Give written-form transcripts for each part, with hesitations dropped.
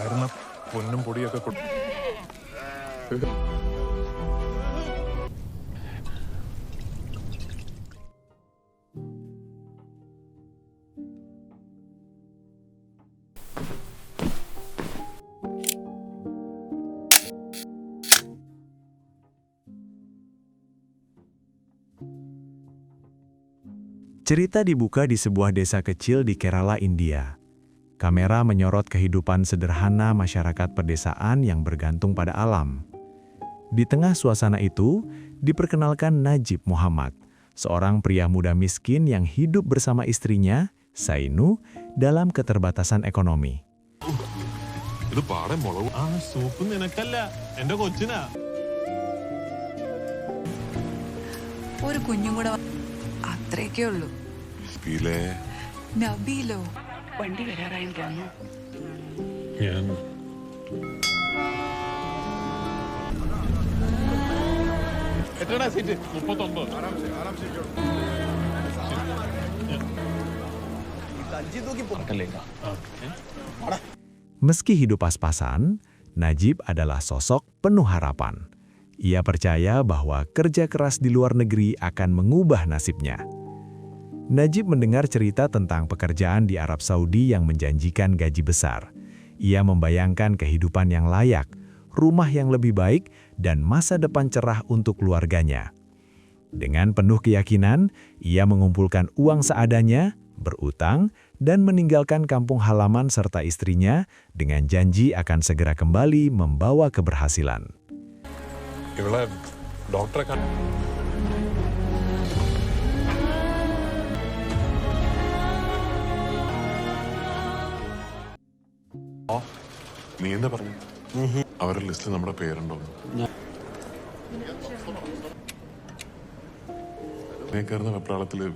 കാരണം പൊന്നും പൊടിയൊക്കെ Cerita dibuka di sebuah desa kecil di Kerala, India. Kamera menyorot kehidupan sederhana masyarakat pedesaan yang bergantung pada alam. Di tengah suasana itu, diperkenalkan Najib Muhammad, seorang pria muda miskin yang hidup bersama istrinya, Sainu, dalam keterbatasan ekonomi. ഇത് പാടെ മുളക് സൂപ്പ് നിനക്കല്ല എന്റെ കൊച്ചിനാ ഒരു കുഞ്ഞും കൂടെ അത്രയൊക്കെ ഉള്ളൂ. നബീലോ വണ്ടി വരാറായും തോന്നുന്നു. ഞാൻ എത്രടാ സീറ്റ് 39. Meski hidup pas-pasan, Najib adalah sosok penuh harapan. Ia percaya bahwa kerja keras di luar negeri akan mengubah nasibnya. Najib mendengar cerita tentang pekerjaan di Arab Saudi yang menjanjikan gaji besar. Ia membayangkan kehidupan yang layak, rumah yang lebih baik, dan masa depan cerah untuk keluarganya. Dengan penuh keyakinan, ia mengumpulkan uang seadanya, berutang, dan meninggalkan kampung halaman serta istrinya dengan janji akan segera kembali membawa keberhasilan. ഇവളെ ഡോക്ടറെ നീ എന്താ പറഞ്ഞു അവരുടെ ലിസ്റ്റിൽ നമ്മുടെ പേരുണ്ടോ കയറുന്ന വെപ്രാളത്തില്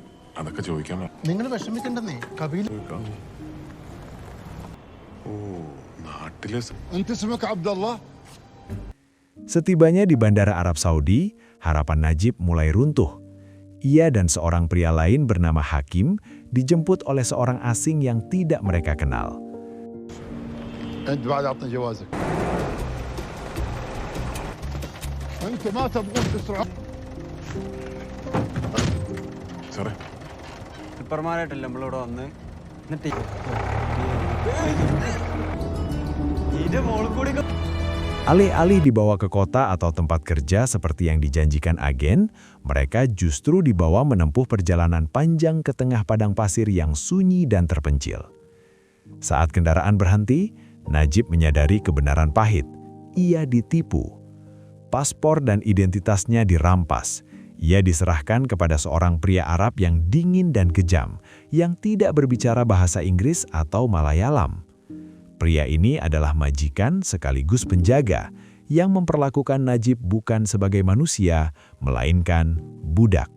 അതൊക്കെ ചോദിക്കാൻ നിങ്ങൾ വിഷമിക്കണ്ടെന്നേ കബീൽ ഓ നാട്ടിലെ انت اسمك عبد الله. Setibanya di Bandara Arab Saudi, harapan Najib mulai runtuh. Ia dan seorang pria lain bernama Hakim dijemput oleh seorang asing yang tidak mereka kenal. انت بعد اعطني جوازك. انت ما تبغون تسرع. സാറേ സൂപ്പർമാരായിട്ടല്ലേ നമ്മളിവിടെ വന്ന് എന്നിട്ട് ഇതിന്റെ മോളിൽ കൂടി Alih-alih dibawa ke kota atau tempat kerja seperti yang dijanjikan agen, mereka justru dibawa menempuh perjalanan panjang ke tengah padang pasir yang sunyi dan terpencil. Saat kendaraan berhenti, Najib menyadari kebenaran pahit. Ia ditipu. Paspor dan identitasnya dirampas. Ia diserahkan kepada seorang pria Arab yang dingin dan kejam, yang tidak berbicara bahasa Inggris atau Malayalam. Pria ini adalah majikan sekaligus penjaga yang memperlakukan Najib bukan sebagai manusia, melainkan budak.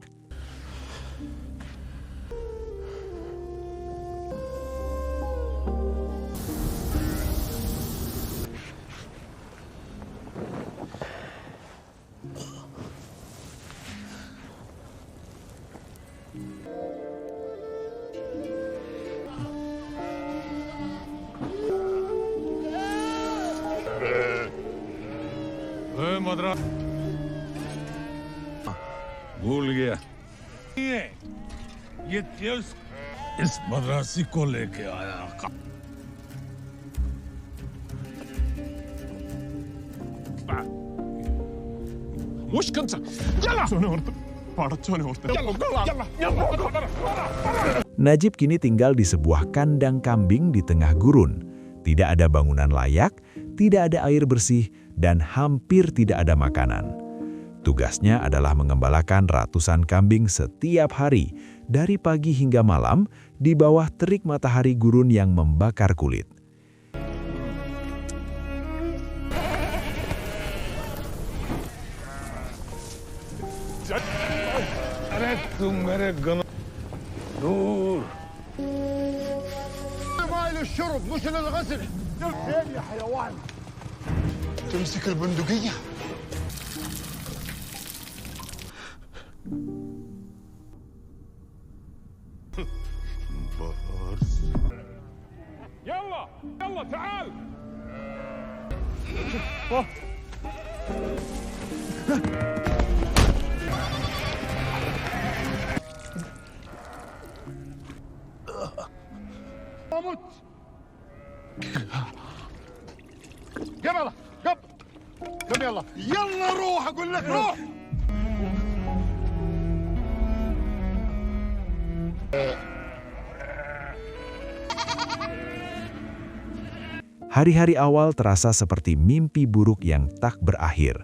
भूल गया ये तेज इस मद्रासी को लेके आया മുഷ്കൻസ പടച്ചോനെ ഓർത്ത് പടച്ചോനെ ഓർത്ത് Najib kini tinggal di sebuah kandang kambing di tengah gurun. Tidak ada bangunan layak, tidak ada air bersih, dan hampir tidak ada makanan. Tugasnya adalah mengembalakan ratusan kambing setiap hari, dari pagi hingga malam, di bawah terik matahari gurun yang membakar kulit. अरे तुम मेरे गन दूर ماء للشرب مش للغسل. فين يا حيوان؟ تمسك البندقية. يلا يلا تعال اموت. قم يلا قم قم يلا يلا روح اقول لك روح. Hari-hari awal terasa seperti mimpi buruk yang tak berakhir.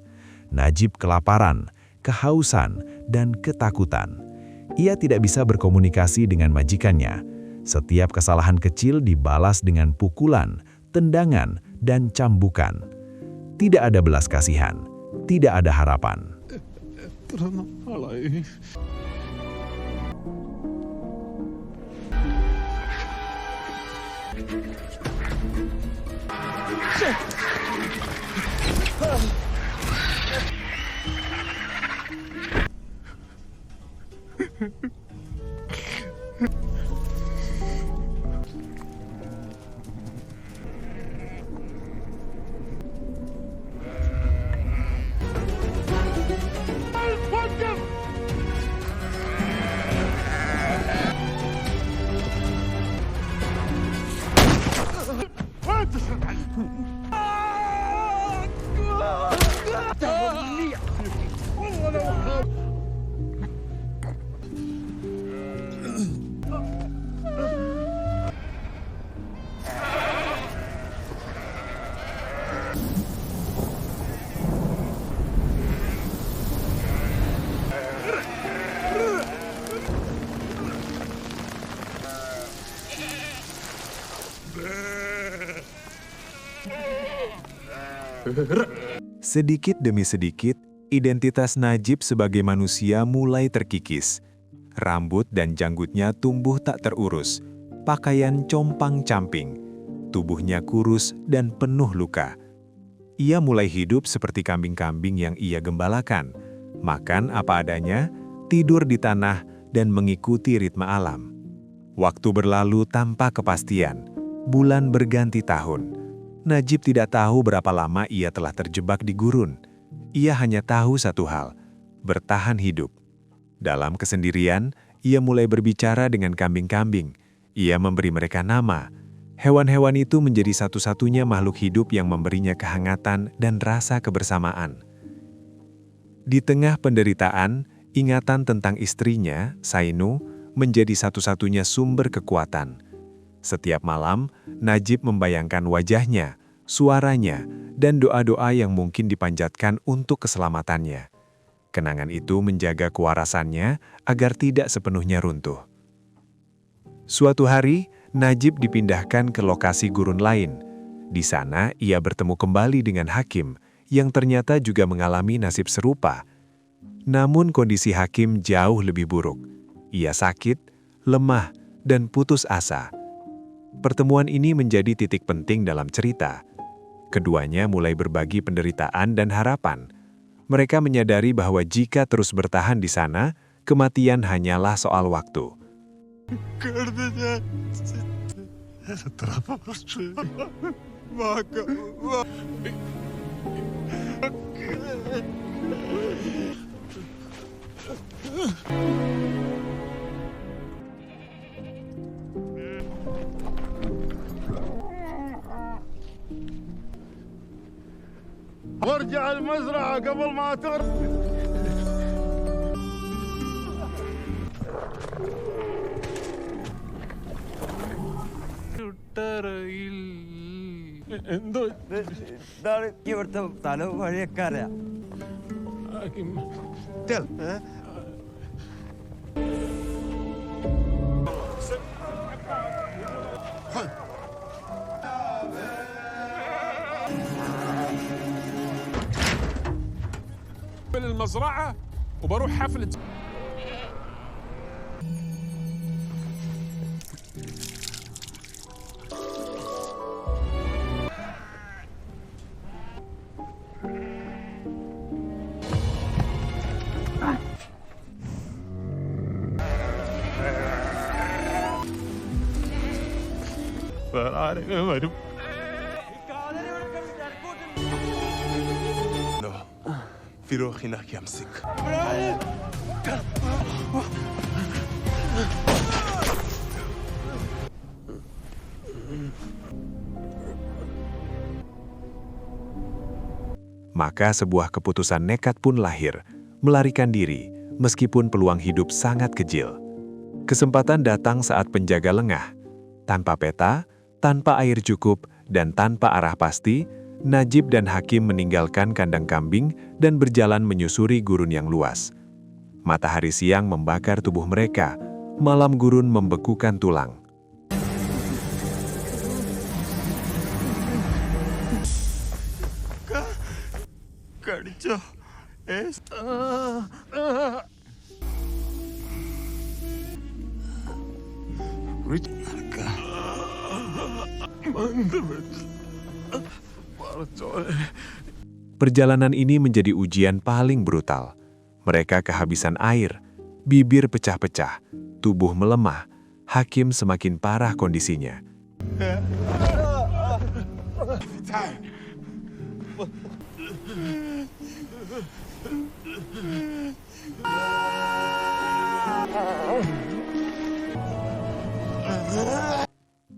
Najib kelaparan, kehausan, dan ketakutan. Ia tidak bisa berkomunikasi dengan majikannya. Setiap kesalahan kecil dibalas dengan pukulan, tendangan, dan cambukan. Tidak ada belas kasihan, tidak ada harapan. Sedikit demi sedikit, identitas Najib sebagai manusia mulai terkikis. Rambut dan janggutnya tumbuh tak terurus, pakaian compang-camping, tubuhnya kurus dan penuh luka. Ia mulai hidup seperti kambing-kambing yang ia gembalakan, makan apa adanya, tidur di tanah, dan mengikuti ritme alam. Waktu berlalu tanpa kepastian, bulan berganti tahun. Najib tidak tahu berapa lama ia telah terjebak di gurun. Ia hanya tahu satu hal, bertahan hidup. Dalam kesendirian, ia mulai berbicara dengan kambing-kambing. Ia memberi mereka nama. Hewan-hewan itu menjadi satu-satunya makhluk hidup yang memberinya kehangatan dan rasa kebersamaan. Di tengah penderitaan, ingatan tentang istrinya, Sainu, menjadi satu-satunya sumber kekuatan. Setiap malam, Najib membayangkan wajahnya, suaranya, dan doa-doa yang mungkin dipanjatkan untuk keselamatannya. Kenangan itu menjaga kewarasannya agar tidak sepenuhnya runtuh. Suatu hari, Najib dipindahkan ke lokasi gurun lain. Di sana, ia bertemu kembali dengan Hakim, yang ternyata juga mengalami nasib serupa. Namun kondisi Hakim jauh lebih buruk. Ia sakit, lemah, dan putus asa. Pertemuan ini menjadi titik penting dalam cerita. Keduanya mulai berbagi penderitaan dan harapan. Mereka menyadari bahwa jika terus bertahan di sana, kematian hanyalah soal waktu. وارجع المزرعة قبل ما تغرق. ഇതാണ് ഇവിടുത്തെ തല വഴിയൊക്കെ അറിയാം. المزرعة وبروح حفلة. കാലടി فراخي لك يمسك. Maka sebuah keputusan nekat pun lahir, melarikan diri, meskipun peluang hidup sangat kecil. Kesempatan datang saat penjaga lengah. Tanpa peta, tanpa air cukup, dan tanpa arah pasti, Najib dan Hakim meninggalkan kandang kambing dan berjalan menyusuri gurun yang luas. Matahari siang membakar tubuh mereka, malam gurun membekukan tulang. Kacau. Perjalanan ini menjadi ujian paling brutal. Mereka kehabisan air, bibir pecah-pecah, tubuh melemah, Hakim semakin parah kondisinya.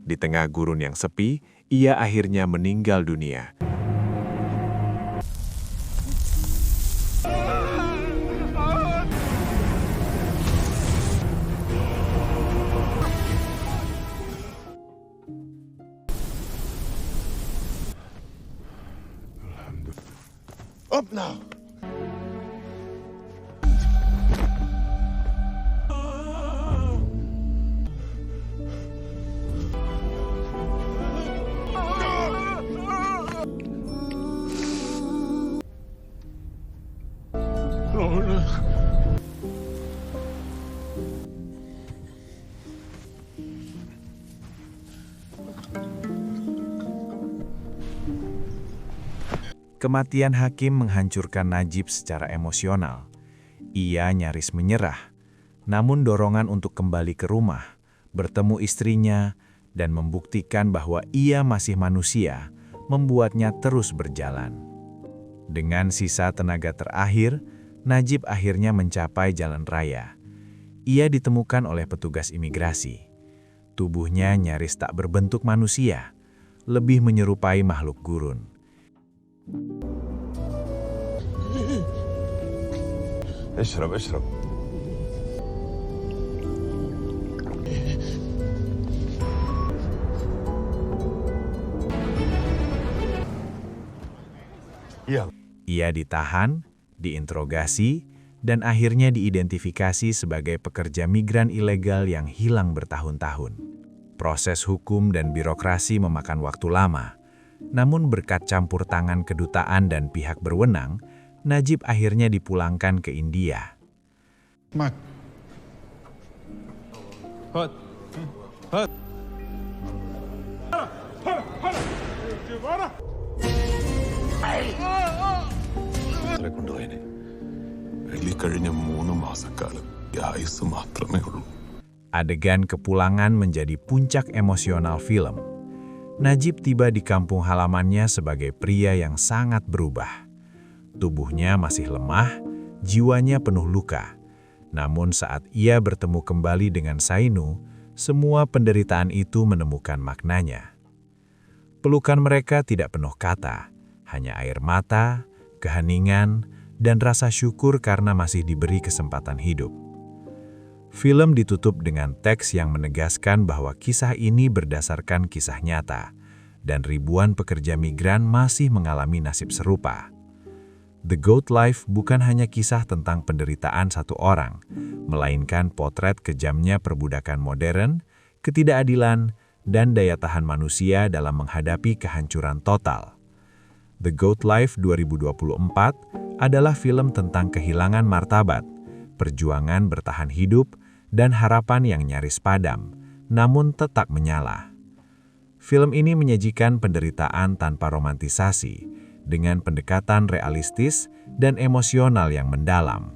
Di tengah gurun yang sepi, ia akhirnya meninggal dunia. Up now. Kematian Hakim menghancurkan Najib secara emosional. Ia nyaris menyerah, namun dorongan untuk kembali ke rumah, bertemu istrinya, dan membuktikan bahwa ia masih manusia, membuatnya terus berjalan. Dengan sisa tenaga terakhir, Najib akhirnya mencapai jalan raya. Ia ditemukan oleh petugas imigrasi. Tubuhnya nyaris tak berbentuk manusia, lebih menyerupai makhluk gurun. اشرب اشرب. Ia ditahan, diinterogasi, dan akhirnya diidentifikasi sebagai pekerja migran ilegal yang hilang bertahun-tahun. Proses hukum dan birokrasi memakan waktu lama. Namun berkat campur tangan kedutaan dan pihak berwenang, Najib akhirnya dipulangkan ke India. Mat. കൊണ്ടുപോയനെ വെള്ളിക്കഴിഞ്ഞ 3 മാസക്കാലം ഈ ആയുസ് മാത്രമേ ഉള്ളൂ. Adegan kepulangan menjadi puncak emosional film. Najib tiba di kampung halamannya sebagai pria yang sangat berubah. Tubuhnya masih lemah, jiwanya penuh luka. Namun saat ia bertemu kembali dengan Sainu, semua penderitaan itu menemukan maknanya. Pelukan mereka tidak penuh kata, hanya air mata, keheningan, dan rasa syukur karena masih diberi kesempatan hidup. Film ditutup dengan teks yang menegaskan bahwa kisah ini berdasarkan kisah nyata, dan ribuan pekerja migran masih mengalami nasib serupa. The Goat Life bukan hanya kisah tentang penderitaan satu orang, melainkan potret kejamnya perbudakan modern, ketidakadilan, dan daya tahan manusia dalam menghadapi kehancuran total. The Goat Life 2024 adalah film tentang kehilangan martabat, perjuangan bertahan hidup, dan harapan yang nyaris padam, namun tetap menyala. Film ini menyajikan penderitaan tanpa romantisasi, dengan pendekatan realistis dan emosional yang mendalam.